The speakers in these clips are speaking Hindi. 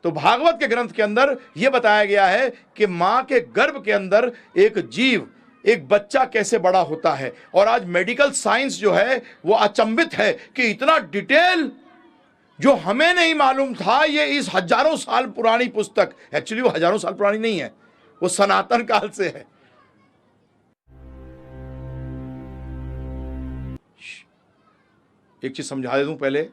तो भागवत के ग्रंथ के अंदर यह बताया गया है कि मां के गर्भ के अंदर एक जीव, एक बच्चा कैसे बड़ा होता है। और आज मेडिकल साइंस जो है वो अचंभित है कि इतना डिटेल जो हमें नहीं मालूम था, ये इस हजारों साल पुरानी पुस्तक, एक्चुअली वो हजारों साल पुरानी नहीं है, वो सनातन काल से है। एक चीज समझा दे दूं पहले,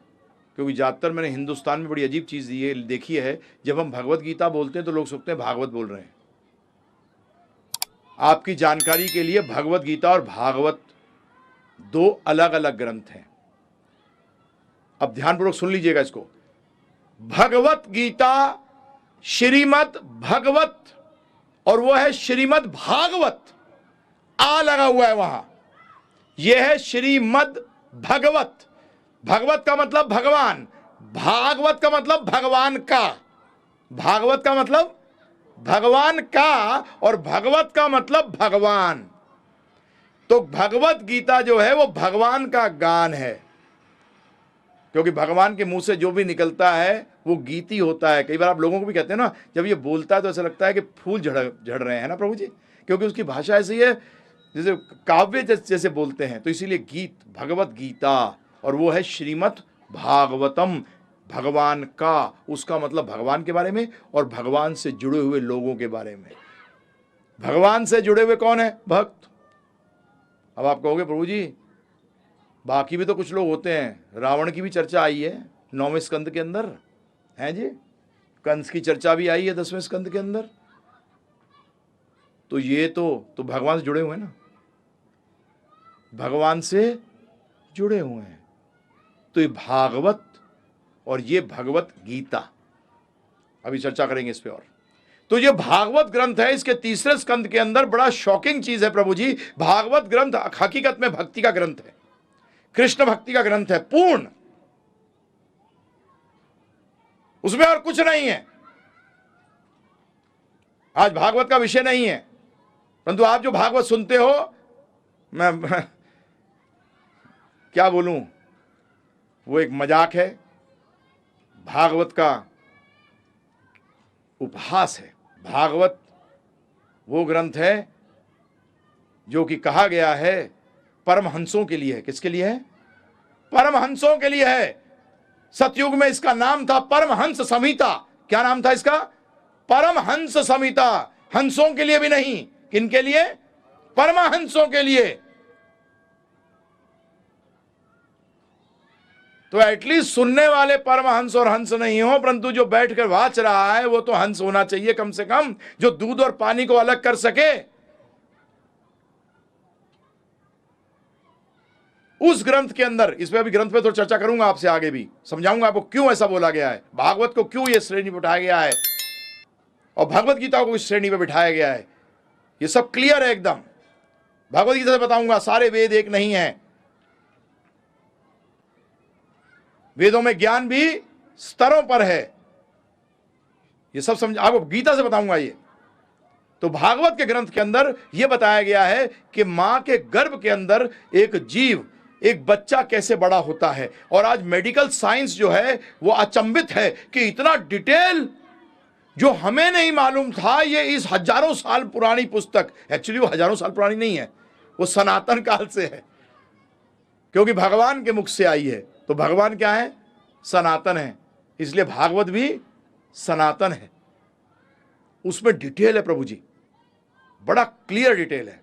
क्योंकि ज़्यादातर मैंने हिंदुस्तान में बड़ी अजीब चीज़ देखी है, जब हम भगवत गीता बोलते हैं तो लोग सोचते हैं भागवत बोल रहे हैं। आपकी जानकारी के लिए भगवत गीता और भागवत दो अलग अलग ग्रंथ हैं। अब ध्यानपूर्वक सुन लीजिएगा इसको। भगवत गीता श्रीमद् भगवत, और वो है श्रीमद् भागवत, आ लगा हुआ है वहां। यह है श्रीमद् भगवत। भगवत का मतलब भगवान, भागवत का मतलब भगवान का, भागवत का मतलब भगवान का, और भगवत का मतलब भगवान। तो भगवत गीता जो है वो भगवान का गान है, क्योंकि भगवान के मुंह से जो भी निकलता है वो गीत ही होता है। कई बार आप लोगों को भी कहते हैं ना, जब ये बोलता है तो ऐसा लगता है कि फूल झड़ रहे हैं ना प्रभु जी, क्योंकि उसकी भाषा ऐसी है जैसे काव्य जैसे बोलते हैं। तो इसीलिए गीत, भगवत गीता, और वो है श्रीमद् भागवतम, भगवान का, उसका मतलब भगवान के बारे में और भगवान से जुड़े हुए लोगों के बारे में। भगवान से जुड़े हुए कौन है? भक्त। अब आप कहोगे प्रभु जी बाकी भी तो कुछ लोग होते हैं, रावण की भी चर्चा आई है 9वें स्कंद के अंदर, है जी, कंस की चर्चा भी आई है 10वें स्कंद के अंदर। तो ये तो भगवान से जुड़े हुए हैं ना, भगवान से जुड़े हुए हैं। तो ये भागवत और ये भगवत गीता, अभी चर्चा करेंगे इस पे। और तो ये भागवत ग्रंथ है, इसके 3रे स्कंद के अंदर बड़ा शॉकिंग चीज है प्रभु जी। भागवत ग्रंथ हकीकत में भक्ति का ग्रंथ है, कृष्ण भक्ति का ग्रंथ है पूर्ण, उसमें और कुछ नहीं है। आज भागवत का विषय नहीं है, परंतु आप जो भागवत सुनते हो, मैं क्या बोलूं, वो एक मजाक है। भागवत का उपहास है। भागवत वो ग्रंथ है जो कि कहा गया है परमहंसों के लिए है। किसके लिए है? परमहंसों के लिए है। सतयुग में इसका नाम था परमहंस संहिता। क्या नाम था इसका? परमहंस संहिता। हंसों के लिए भी नहीं, किनके लिए? परमहंसों के लिए। तो एटलीस्ट सुनने वाले परमहंस और हंस नहीं हो, परंतु जो बैठकर वाच रहा है वो तो हंस होना चाहिए कम से कम, जो दूध और पानी को अलग कर सके। उस ग्रंथ के अंदर, इस पे अभी ग्रंथ पे तो चर्चा करूंगा आपसे, आगे भी समझाऊंगा आपको क्यों ऐसा बोला गया है, भागवत को क्यों ये श्रेणी पे उठाया गया है और भगवत गीता को इस श्रेणी पे बिठाया गया है। ये सब क्लियर है एकदम। भगवत गीता से बताऊंगा, सारे वेद एक नहीं है, वेदों में ज्ञान भी स्तरों पर है। ये सब समझ, आपको गीता से बताऊंगा ये। तो भागवत के ग्रंथ के अंदर यह बताया गया है कि मां के गर्भ के अंदर एक जीव, एक बच्चा कैसे बड़ा होता है। और आज मेडिकल साइंस जो है वो अचंभित है कि इतना डिटेल जो हमें नहीं मालूम था, ये इस हजारों साल पुरानी पुस्तक, एक्चुअली वो हजारों साल पुरानी नहीं है, वो सनातन काल से है, क्योंकि भगवान के मुख से आई है। तो भगवान क्या है? सनातन है, इसलिए भागवत भी सनातन है। उसमें डिटेल है प्रभु जी, बड़ा क्लियर डिटेल है।